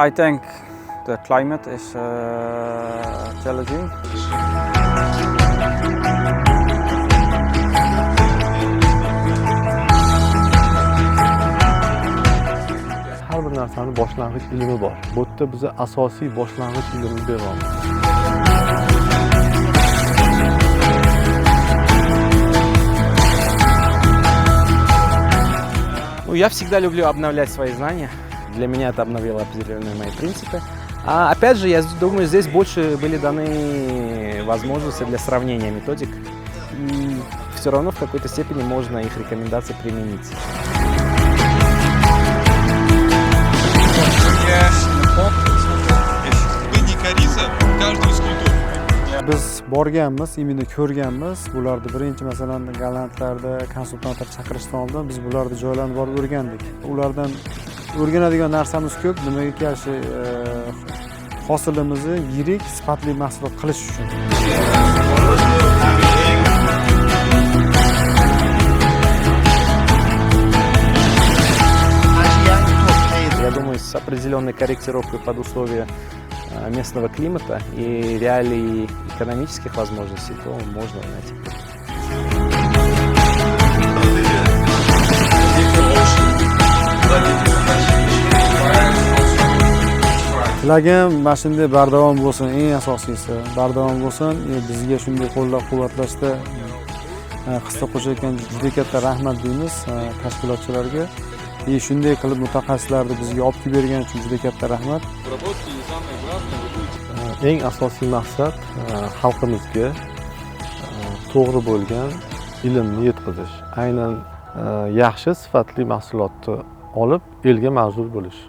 I think the climate is challenging. Har bir narsani boshlang'ich ilmi bor. Bu yerda biza asosiy boshlang'ich ilmni beryapmiz. Я всегда люблю обновлять свои знания. Для меня это обновило определенные мои принципы. А опять же, я думаю, здесь больше были даны возможности для сравнения методик. И все равно в какой-то степени можно их рекомендации применить. Biz borganmiz, imini ko'rganmiz. Bularni birinchi masalan Gollandlarda konsultantlar chaqirishdan oldin biz bularni joylarni borib o'rgandik. Ulardan o'rganadigan narsamiz ko'p. Nimaga shu hosilimizni yirik, sifatli mahsulot qilish uchun. Я думаю, с определенной корректировкой под условия местного климата и реалий экономических возможностей, то можно найти. Tilagim mana shunday bardavom bo'lsin, eng asosiysi bardavom bo'lsin. Bizga shunday qo'llab-quvvatlashda hissa qo'shayotgan juda katta rahmat deymiz tashkilotchilarga. Shunday qilib mutaxassislarni bizga olib kelib bergani uchun juda katta rahmat. Eng asosiy maqsad xalqimizga to'g'ri bo'lgan ilmni yetkazish. Aynan yaxshi sifatli mahsulotni olib elga manzur bo'lish.